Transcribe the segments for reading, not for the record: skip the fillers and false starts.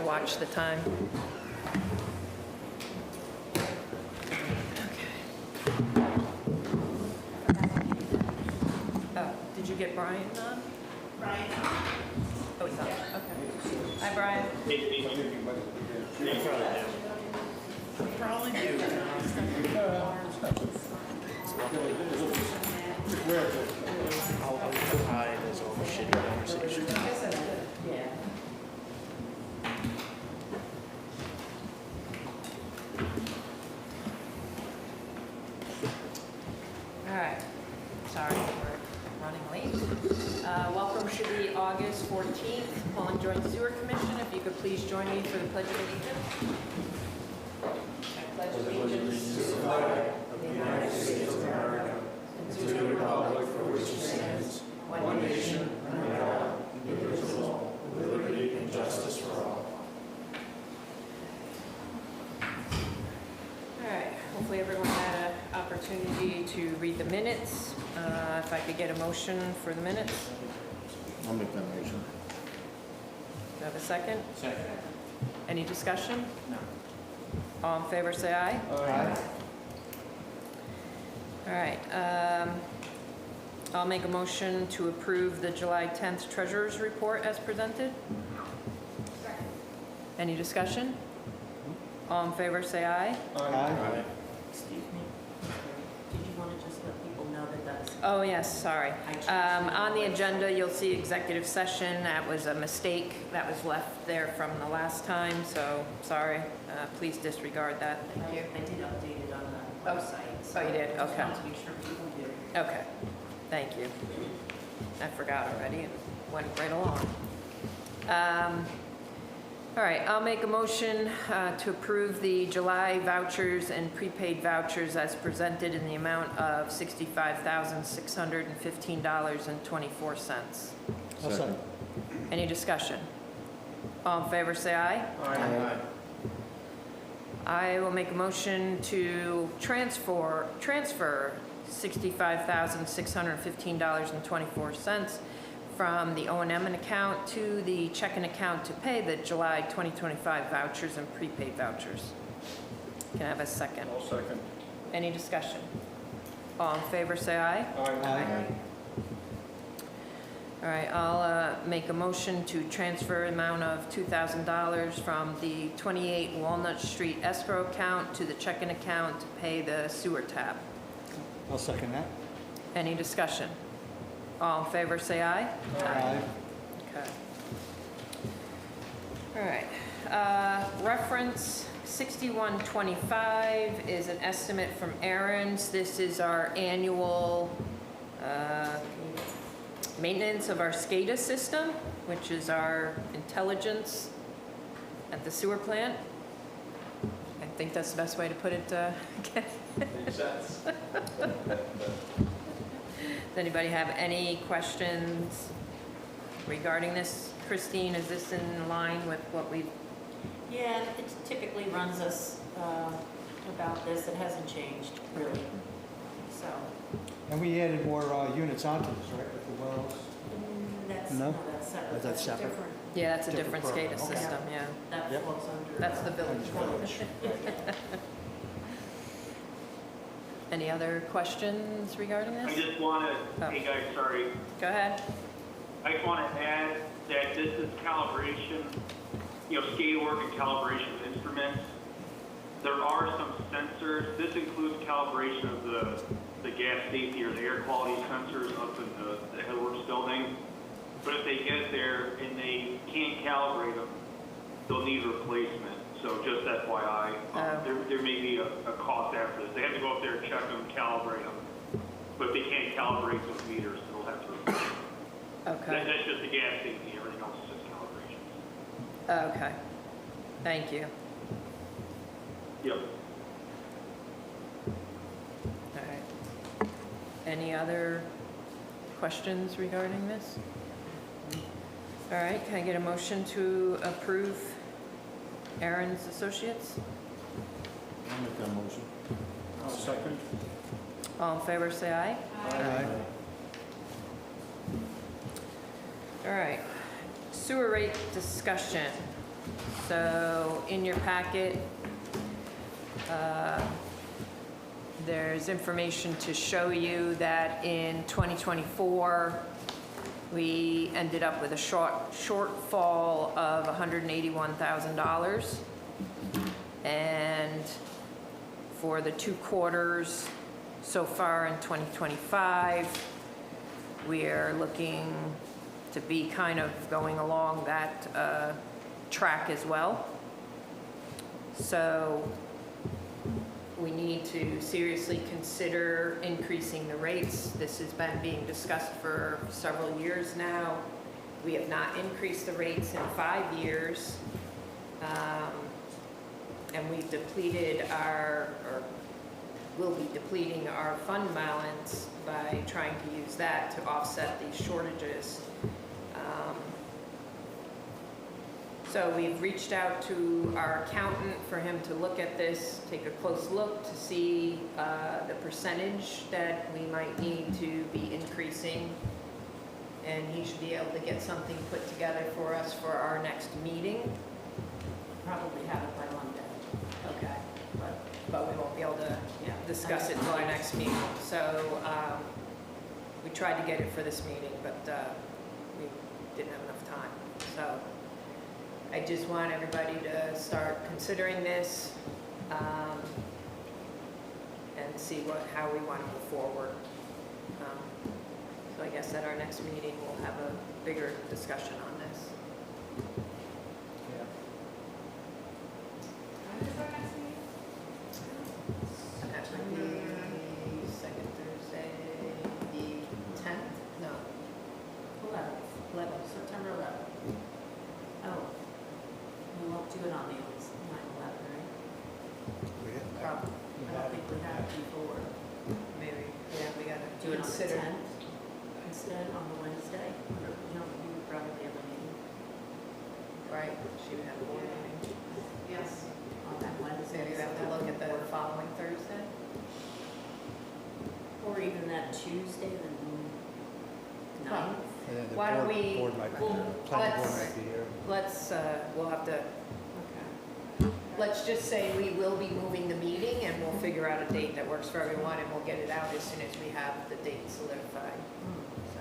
to watch the time. Oh, did you get Brian on? Brian. Oh, he's on, okay. Hi, Brian. Probably do. How high is all the shitty conversation? Yeah. All right, sorry, we're running late. Welcome to the August 14th Pawling Joint Sewer Commission. If you could please join me for the Pledge of Allegiance. I pledge allegiance to the flag of the United States of America and to the republic for which it stands, one nation, under God, indivisible, with liberty and justice for all. All right, hopefully everyone had an opportunity to read the minutes. If I could get a motion for the minutes. I'll make that motion. Do you have a second? Second. Any discussion? No. All in favor, say aye. Aye. All right, I'll make a motion to approve the July 10th Treasurer's Report as presented. Any discussion? All in favor, say aye. Aye. Excuse me. Did you want to just let people know that that's... Oh, yes, sorry. I changed On the agenda, you'll see executive session. That was a mistake that was left there from the last time, so sorry. Please disregard that. Thank you. I did update it on the website. Oh, you did? Just Okay. wanted to make sure people do. Okay, thank you. I forgot already, it went right along. All right, I'll make a motion to approve the July vouchers and prepaid vouchers as presented in the amount of $65,615.24. Second. Any discussion? All in favor, say aye. Aye. I will make a motion to transfer $65,615.24 from the O&M account to the checking account to pay the July 2025 vouchers and prepaid vouchers. Can I have a second? I'll second. Any discussion? All in favor, say aye. Aye. All right, I'll make a motion to transfer an amount of $2,000 from the 28 Walnut Street escrow account to the checking account to pay the sewer tab. I'll second that. Any discussion? All in favor, say aye. Aye. Okay. All right. Reference 6125 is an estimate from Aaron's. This is our annual maintenance of our SCADA system, which is our intelligence at the sewer plant. I think that's the best way to put it. Makes sense. Does anybody have any questions regarding this? Christine, is this in line with what we've... Yeah, it typically runs us about this. It hasn't changed, really. So, And we added more units onto this, right, with the wells? that's, No? no, that's separate. Is that separate? Different. Yeah, that's a different Different SCADA program. Okay. system, yeah. That Yep. flows under... That's the village one. Any other questions regarding I this? just want to, Oh. hey guys, sorry. Go ahead. I just want to add that this is calibration, SCADA work and calibration of instruments. There are some sensors. This includes calibration of the gas safety or the air quality sensors up in the Headworks building. But if they get there and they can't calibrate them, they'll need replacement. So just FYI, there may be a cost after this. They have to go up there and check them, calibrate them. But if they can't calibrate those meters, they'll have to replace them. Okay. That's just the gas safety. Everything else is just calibration. Okay. Thank you. Yep. All right. Any other questions regarding this? All right, can I get a motion to approve Aaron's Associates? I'll make that motion. I'll second. All in favor, say aye. Aye. All right, sewer rate discussion. So in your packet, there's information to show you that in 2024, we ended up with a shortfall of $181,000. And for the 2 quarters so far in 2025, we're looking to be kind of going along that track as well. So we need to seriously consider increasing the rates. This has been being discussed for several years now. We have not increased the rates in 5 years. And we've depleted or will be depleting our fund balance by trying to use that to offset these shortages. So we've reached out to our accountant for him to look at this, take a close look to see the percentage that we might need to be increasing. And he should be able to get something put together for us for our next meeting. Probably have it by Monday. Okay. But we won't be able to discuss it until our next meeting. So we tried to get it for this meeting, but we didn't have enough time. So I just want everybody to start considering this and see how we want to move forward. So I guess at our next meeting, we'll have a bigger discussion on this. Yeah. That would be second Thursday, the 10th? No, 11th, September 11th. Oh, we won't do it on the 9/11, right? probably, I don't think we have before. maybe. Yeah, we gotta Do it on the consider. 10th instead on the Wednesday. You would probably have a meeting. Right, she would have a board meeting. Yes. On that Wednesday. Maybe we have to look at the following Thursday. Or even that Tuesday, the 9th. And then the Why don't board- we- board might be well, here. Planning board let's- might be here. Let's, we'll have to, Okay. let's just say we will be moving the meeting and we'll figure out a date that works for everyone and we'll get it out as soon as we have the date solidified. So,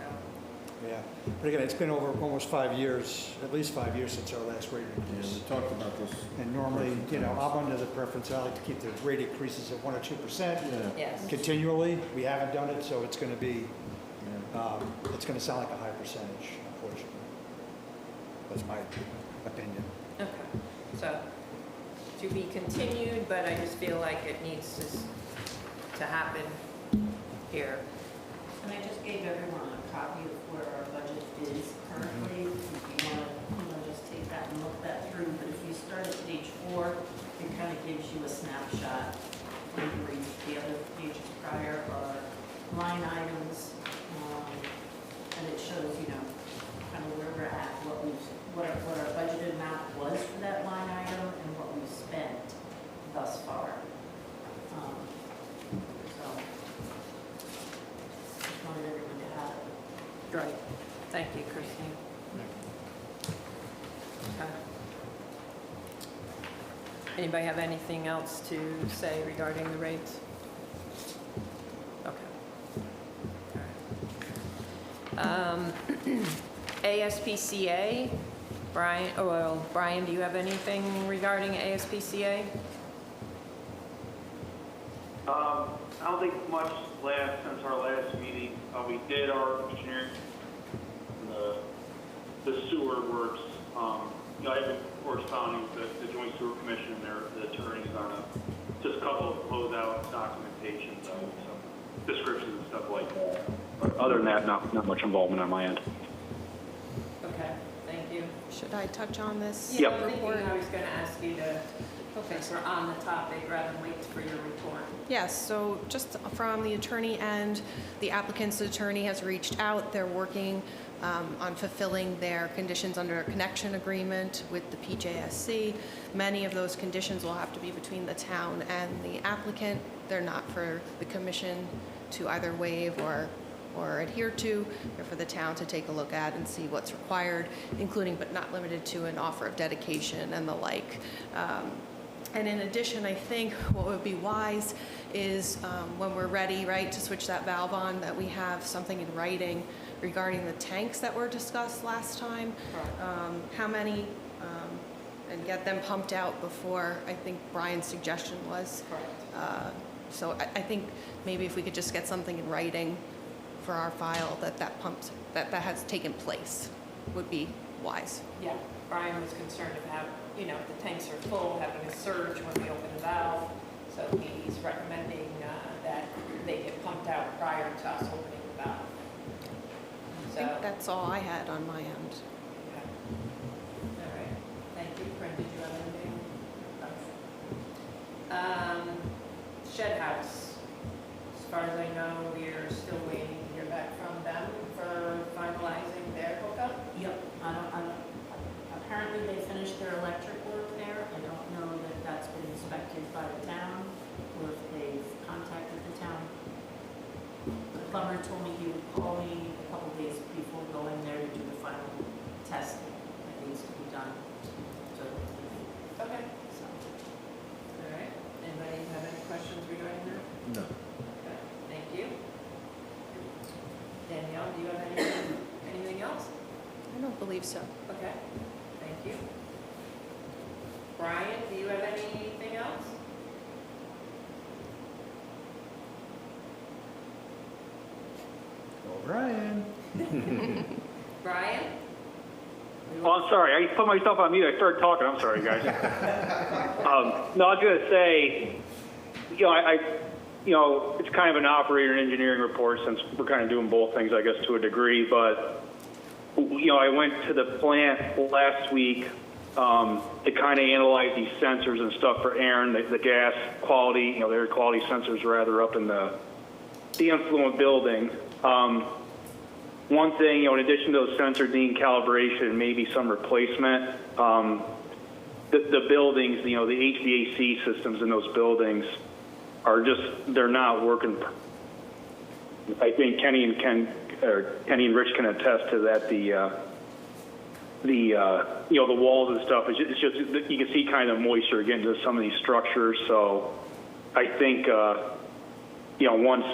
Yeah, but again, it's been over almost 5 years, at least 5 years since our last rate Yeah, increase. we talked about this. And normally, I'm under the preference, I like to keep the rate increases at 1 or 2% Yeah. yes. continually. We haven't done it, so it's going to be, Yeah. it's going to sound like a high percentage, unfortunately. That's my opinion. Okay, so to be continued, but I just feel like it needs to happen here. And I just gave everyone a copy of where our budget is currently. If you want to just take that and look that through. But if you start at page 4, it kind of gives you a snapshot. When you read the other pages prior are line items. And it shows, kind of where we're at, what our budgeted amount was for that line item and what we've spent thus far. So, just wanted everyone to have it. Great. Thank you, Christine. Okay. Anybody have anything else to say regarding the rates? Okay. All right. ASPCA, Brian, do you have anything regarding ASPCA? I don't think much since our last meeting. We did our engineering, the sewer works. I've been corresponding with the Joint Sewer Commission and the attorneys on just a couple of closeout documentation, some descriptions and stuff like that. But other than that, not much involvement on my end. Okay, thank you. Should I touch on this Yep. I'm thinking report? I was going to ask you to, since we're on the topic, rather than wait for your report. Yes, so just from the attorney end, the applicant's attorney has reached out. They're working on fulfilling their conditions under a connection agreement with the PJSC. Many of those conditions will have to be between the town and the applicant. They're not for the commission to either waive or or adhere to, or for the town to take a look at and see what's required, including but not limited to an offer of dedication and the like. And in addition, I think what would be wise is when we're ready, right, to switch that valve on, that we have something in writing regarding the tanks that were discussed last time. How many, and get them pumped out before, I think Brian's suggestion was. So I think maybe if we could just get something in writing for our file that has taken place would be wise. Yeah, Brian was concerned about, if the tanks are full, having a surge when we open the valve. So he's recommending that they get pumped out prior to us opening the valve. I think that's all I had on my end. Okay. All right, thank you. Brent, did you have anything? Shed house. As far as I know, we are still waiting to hear back from them for finalizing their hookup. Yep, apparently they finished their electric work there. I don't know that that's been inspected by the town or if they've contacted the town. The plumber told me he would call me a couple days before going there to do the final testing that needs to be done. So, Okay. so. All right. Anybody have any questions regarding that? No. Okay. Thank you. Danielle, do you have anything else? I don't believe so. Okay. Thank you. Brian, do you have anything else? Brian. Brian? Oh, I'm sorry. I put myself on mute. I started talking. I'm sorry, guys. No, I was going to say, it's kind of an operator and engineering report since we're kind of doing both things, I guess, to a degree. But, I went to the plant last week to kind of analyze these sensors and stuff for Aaron, the gas quality, the air quality sensors rather up in the influent building. One thing, in addition to those sensors needing calibration, maybe some replacement, the buildings, the HVAC systems in those buildings are they're not working. I think Kenny and Rich can attest to that. The walls and stuff, it's just you can see kind of moisture getting to some of these structures. So I think, once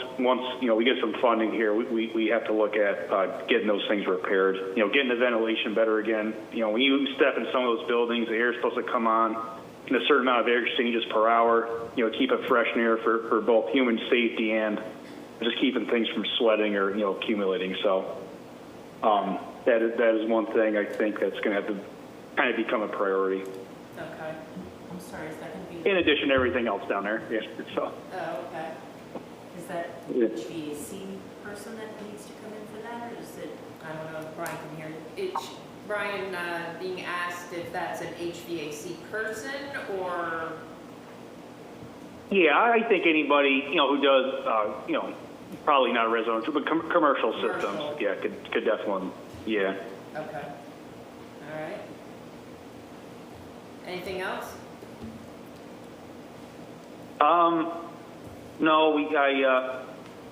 we get some funding here, we have to look at getting those things repaired. Getting the ventilation better again. When you step in some of those buildings, the air is supposed to come on in a certain amount of air exchanges per hour. Keep it fresh and air for both human safety and just keeping things from sweating or accumulating. So that is one thing I think that's going to have to kind of become a priority. Okay. I'm sorry, is that going to be? In addition to everything else down there. Yeah. So. Oh, okay. Is that HVAC person that needs to come in for that, or is it? I don't know if Brian can hear you. Brian being asked if that's an HVAC person or? Yeah, I think anybody, who does, probably not residential, but commercial systems, yeah, could definitely, yeah. Okay. All right. Anything else? No,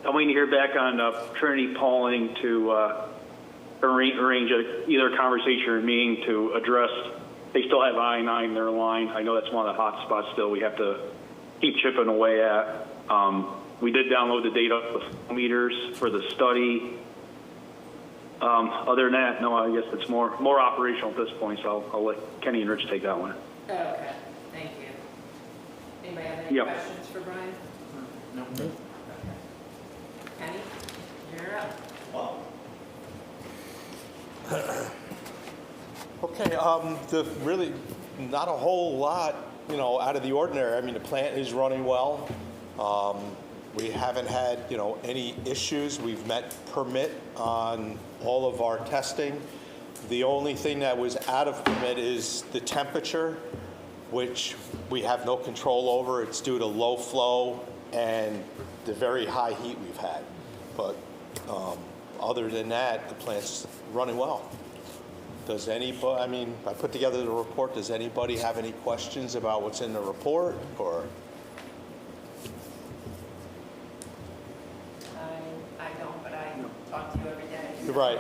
I'm waiting to hear back on Trinity Pawling to arrange either a conversation or a meeting to address. They still have I-9 in their line. I know that's one of the hot spots still we have to keep chipping away at. We did download the data of the meters for the study. Other than that, no, I guess it's more operational at this point, so I'll let Kenny and Rich take that one. Okay. Thank you. Anybody have any Yep. questions for Brian? No. Okay. Kenny, you're up. Wow. Okay, really not a whole lot, out of the ordinary. I mean, the plant is running well. We haven't had, any issues. We've met permit on all of our testing. The only thing that was out of permit is the temperature, which we have no control over. It's due to low flow and the very high heat we've had. But other than that, the plant's running well. Does anybody, I put together the report. Does anybody have any questions about what's in the report, or? I don't, but I Right.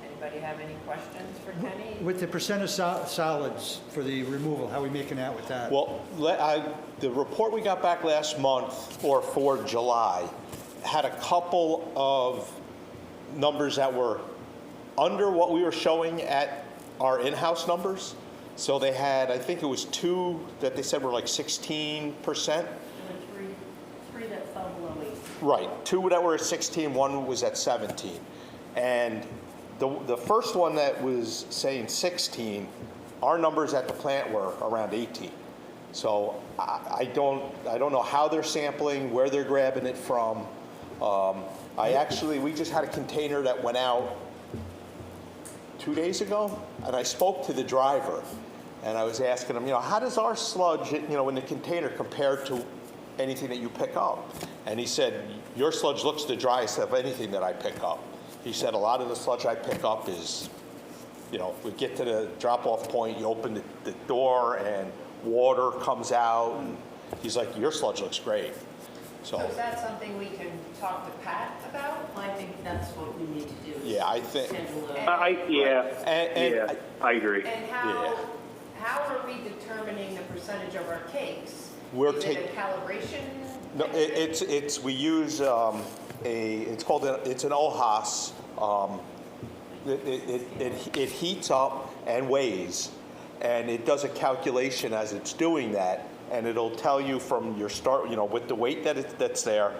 Anybody have any questions for Kenny? With the percent of solids for the removal, how are we making out with that? Well, the report we got back last month, or for July, had a couple of numbers that were under what we were showing at our in-house numbers. So they had, I think it was 2 that they said were like 16%. There were three that fell below 8. Right, 2 that were at 16, 1 was at 17. And the first one that was saying 16, our numbers at the plant were around 18. So I don't know how they're sampling, where they're grabbing it from. We just had a container that went out 2 days ago, and I spoke to the driver, and I was asking him, how does our sludge, in the container compare to anything that you pick up? And he said, your sludge looks the driest of anything that I pick up. He said, a lot of the sludge I pick up is, we get to the drop-off point, you open the door, and water comes out, and he's like, your sludge looks great. So is that something we can talk to Pat about? Well, I think that's what we need to do. Yeah, I think. Schedule a- I agree. And how are we determining the percentage of our cakes? We're Is it a calibration? No, we use it's an OHAS. It heats up and weighs, and it does a calculation as it's doing that, and it'll tell you from your start, with the weight that's there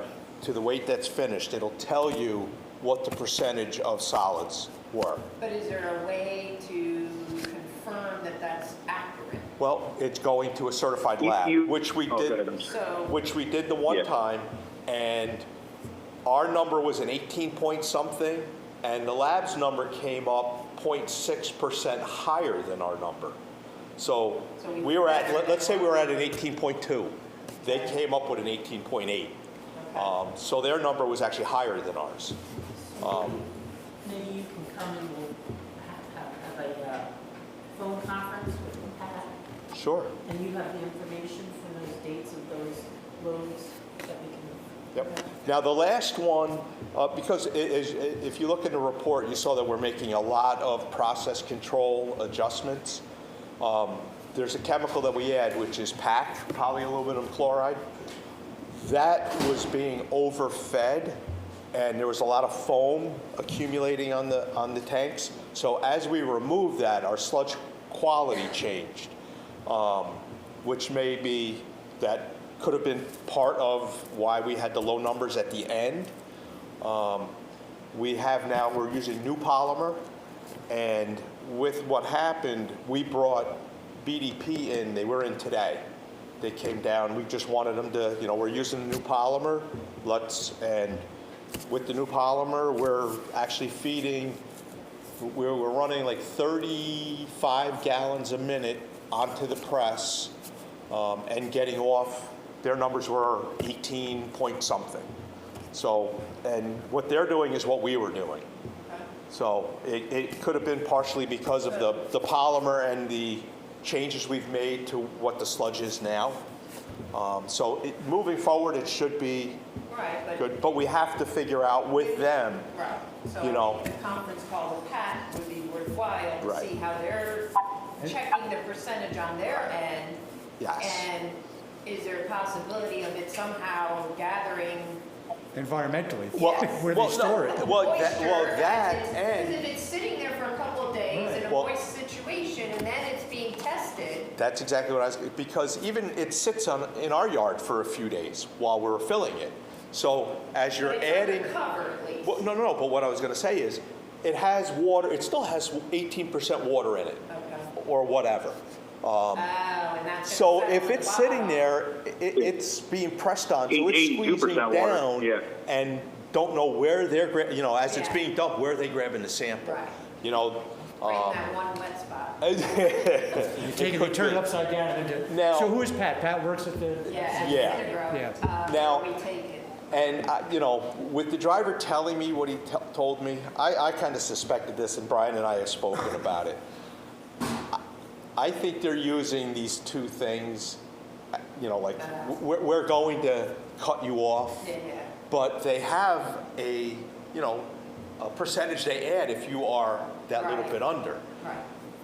to the weight that's finished, it'll tell you what the percentage of solids were. But is there a way to confirm that that's accurate? Well, it's going to a certified lab, which we did. So, Which we did the one time, and our number was an 18 point something, and the lab's number came up 0.6% higher than our number. So we were at, let's say we were at an 18.2. They came up with an 18.8. So their number was actually higher than ours. Maybe you can come and we'll have a phone conference with Pat, Sure. and you have the information for those dates of those loads that we can. Yep. Now, the last one, because if you look in the report, you saw that we're making a lot of process control adjustments. There's a chemical that we add, which is PAC, polyaluminum chloride. That was being overfed, and there was a lot of foam accumulating on the tanks. So as we removed that, our sludge quality changed, which may be that could have been part of why we had the low numbers at the end. We're using new polymer, and with what happened, we brought BDP in. They were in today. They came down. We just wanted them to, we're using the new polymer. And with the new polymer, we're actually we're running like 35 gallons a minute onto the press and getting off. Their numbers were 18 point something. So, and what they're doing is what we were doing. So it could have been partially because of the polymer and the changes we've made to what the sludge is now. Moving forward, it should be good, but we have to figure out with them. Right. So the conference call with Pat would be worthwhile to see how they're checking the percentage on their end. Yes. And is there a possibility of it somehow gathering Environmentally, Yes. where they store it. because if it's sitting there for a couple of days in a moist situation and then it's being tested. That's exactly what because even it sits in our yard for a few days while we're filling it. So as you're adding, Cover at least. well, no, but what I was going to say is it has water, it still has 18% water in it or whatever. And that's So gonna if settle it's at the sitting bottom. there, it's being pressed on, so it's 82% squeezing water, down yeah. and don't know where they're, as it's Yeah. being dumped, where are they grabbing the sample? Right. You know, Right in that one wet spot. You take it, you turn it upside down and Now- so who is Pat? Pat works at the. Yeah. Yeah. Now- We take it. And, with the driver telling me what he told me, I kind of suspected this, and Brian and I have spoken about it. I think they're using these two things, like, we're going to cut you off. Yeah. But they have a, you know, a percentage they add if you are that little Right. bit under. Right.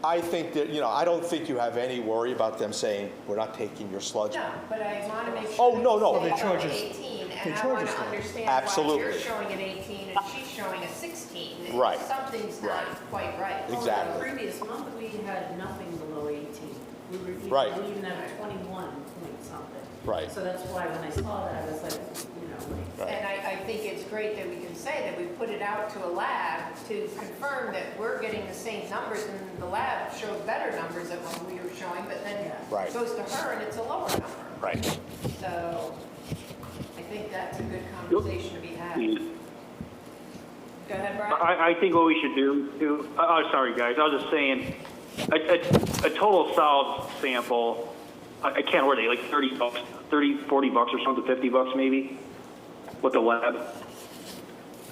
I think that, you know, I don't think you have any worry about them saying, we're not taking your sludge. No, but I want to make sure. Oh, no, no. that They we charge say us- 18, they and I charge want us to that. understand why Absolutely. you're showing an 18 and she's showing a 16. Right. Something's not Right. quite right. Well, Exactly. The previous month, we had nothing below 18. We were even, Right. we even had 21 point something. Right. So that's why when I saw that, I was like, you know, like, Right. And I think it's great that we can say that we put it out to a lab to confirm that we're getting the same numbers, and the lab showed better numbers than what we were showing, but then Right. it goes to her and it's a lower number. Right. So I think that's a good conversation to be had. Go ahead, Brian. I think what we should do, sorry guys, I was just saying, a total solid sample, I can't remember, like 30 bucks, 30, 40 bucks or something, 50 bucks maybe, with the lab.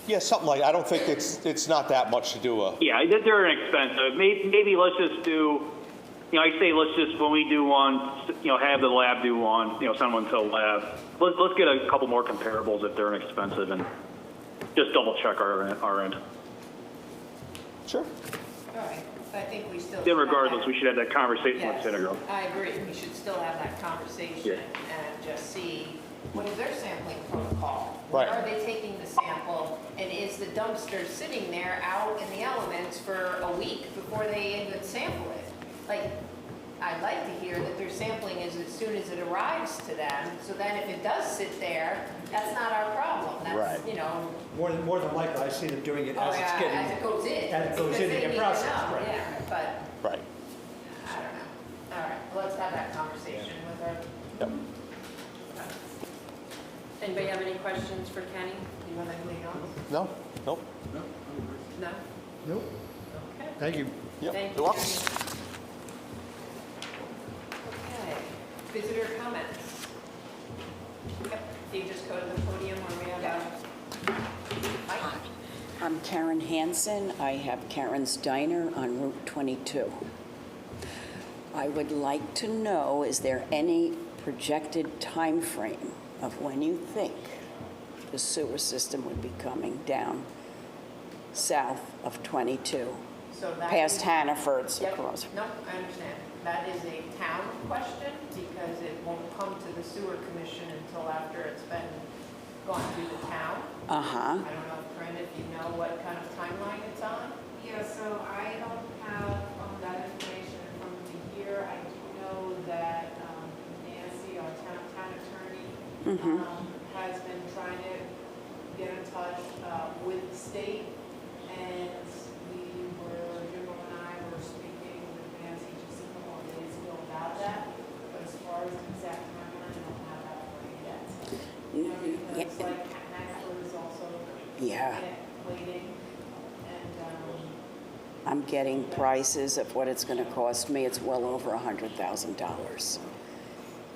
Yeah, something like, I don't think it's not that much to do a, Yeah, they're inexpensive. Maybe let's just do, you know, I say let's just, when we do one, you know, have the lab do one, you know, send one to the lab. Let's get a couple more comparables if they're inexpensive and just double check our end. sure. All right, I think we still. Then regardless, we should have that conversation with Yes, Senator. I agree. We should still have that conversation Yeah. and just see, what is their sampling protocol? Right. Where are they taking the sample? And is the dumpster sitting there out in the elements for a week before they even sample it? Like, I'd like to hear that their sampling is as soon as it arrives to them, so then if it does sit there, that's not our problem. That's, Right. you know, More than likely, I see them doing it oh as it's yeah, getting. as it goes in. As it goes Because in, they they get need to processed, know, right. Yeah, but Right. I don't know. All right, well, let's have that conversation with her. Yep. Anybody have any questions for Kenny? Do you have anything else? No? Nope. No? Nope. Okay. Thank you. Yep. Thank You're you, welcome. Kenny. Okay, visitor comments. Yep, you just go to the podium where we have Mike. I'm Karen Hansen. I have Karen's Diner on Route 22. I would like to know, is there any projected time frame of when you think the sewer system would be coming down south of 22, So that past is- Hannaford's Yep. across? No, I understand. That is a town question because it won't come to the sewer commission until after it's been gone through the town. Uh-huh. I don't know, Corinne, if you know what kind of timeline it's on? Yeah, so I don't have that information from the year. I do know that Nancy, our town attorney, has been trying to get in touch with the state, and Jim and I were speaking with Nancy just a couple of days ago about that, but as far as the exact timeline, I don't have that for you yet. You know, because like Hannaford is also Yeah. waiting, and I'm getting prices of what it's going to cost me. It's well over $100,000.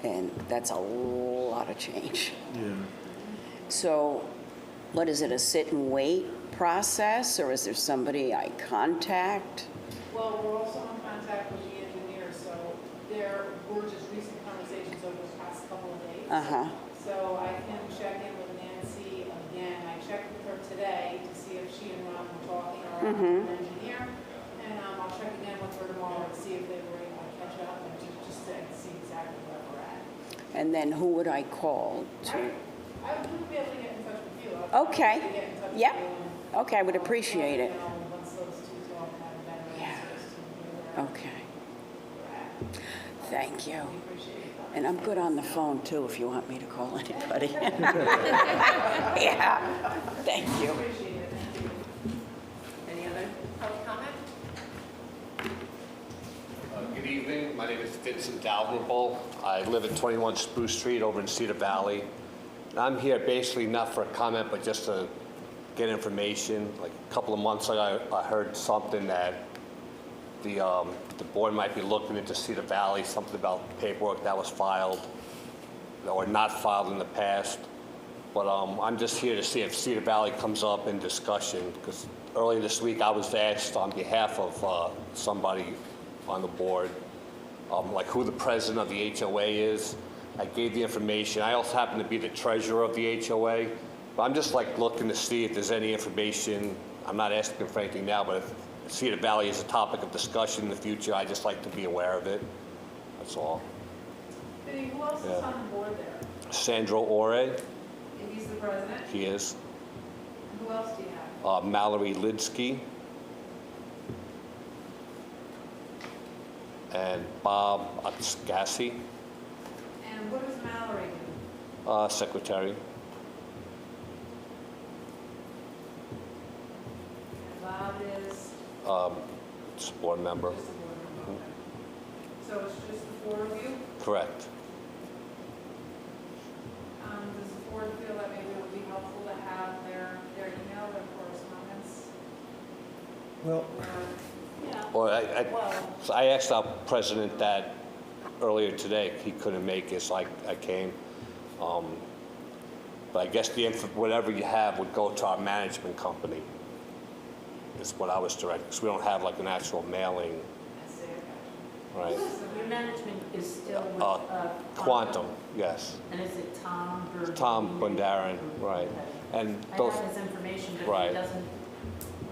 And that's a lot of change. Yeah. So what is it, a sit and wait process, or is there somebody I contact? well, we're also in contact with the engineer, so there were just recent conversations over the past couple of days. Uh-huh. So I can check in with Nancy again. I checked with her today to see if she and Ron were talking or an engineer. And I'll check again with her tomorrow to see if they were able to catch up and just to see exactly where we're at. And then who would I call to? I would be able to get in touch with you. Okay. Get in touch with Yep. you and, Okay, I would appreciate it. you know, once those two talk, have a better Yeah. answers to where Okay, we're at. thank you. We appreciate that. And I'm good on the phone too, if you want me to call anybody. Yeah, thank you. Appreciate it, thank you. Any other public comment? Good evening. My name is Vincent Dalrymple. I live at 21 Spruce Street over in Cedar Valley. And I'm here basically not for a comment, but just to get information. Like a couple of months ago, I heard something that the board might be looking into Cedar Valley, something about paperwork that was filed or not filed in the past. But I'm just here to see if Cedar Valley comes up in discussion, because earlier this week I was asked on behalf of somebody on the board, like who the president of the HOA is, I gave the information. I also happen to be the treasurer of the HOA, but I'm just like looking to see if there's any information. I'm not asking for anything now, but if Cedar Valley is a topic of discussion in the future, I just like to be aware of it. That's all. Vinny, who else is Yeah. on the board there? Sandro Ore, And he's the president? he is. Who else do you have? Mallory Lidsky. And Bob Otsgassi, And what does Mallory do? secretary. And Bob is Just board member. just a board member, okay. So it's just the four of you? Correct. Does the board feel that maybe it would be helpful to have their email, their correspondence? Well, Or, Yeah, Or well, so I asked our president that earlier today. He couldn't make it, so I came. But I guess whatever you have would go to our management company. Is what I was directed, because we don't have like an actual mailing, I see, okay. right? your management is still with Quantum, yes. And is it Tom Bur- Tom Bundaran, right. Okay. And I those, have his information, but Right. he doesn't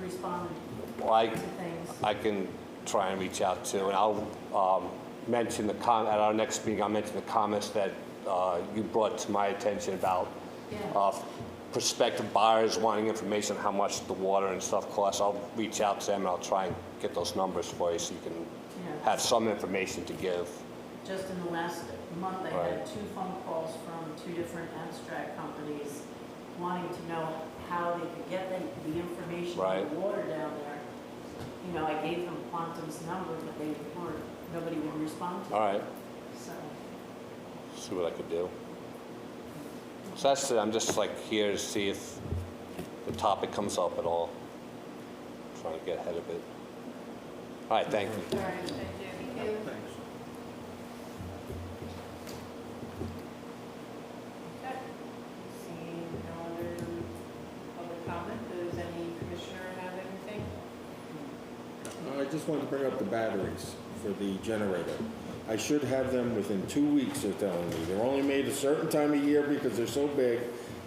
respond well, to things. I can try and reach out to, and I'll mention at our next meeting, I'll mention the comments that you brought to my attention about Yeah. prospective buyers wanting information on how much the water and stuff costs. I'll reach out to them and I'll try and get those numbers for you so you can Yeah. have some information to give. Just in the last month, I Right. had 2 phone calls from 2 different abstract companies wanting to know how they could get the information on Right. the water down there. You know, I gave them Quantum's number, but nobody would respond to All it. right, So, see what I could do. So that's it, I'm just like here to see if the topic comes up at all. Trying to get ahead of it. All right, thank you. All right, thank you. Thank you. Thanks. Okay. Seeing no other public comment, does any commissioner have anything? I just wanted to bring up the batteries for the generator. I should have them within 2 weeks, they're telling me. They're only made a certain time of year because they're so big,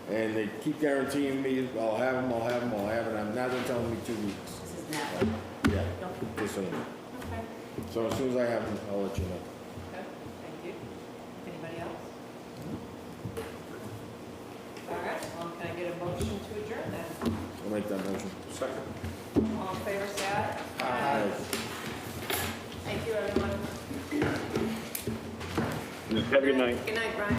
and they keep guaranteeing me, I'll have them, and now they're telling me 2 weeks. this is Natalie. Yeah, just so you know. Okay. So as soon as I have them, I'll let you know. Okay, thank you. Anybody else? All right, well, can I get a motion to adjourn then? I'll make that motion. Second. All in favor, say aye. Aye. Thank you, everyone. Have a good night. Good night, Brian.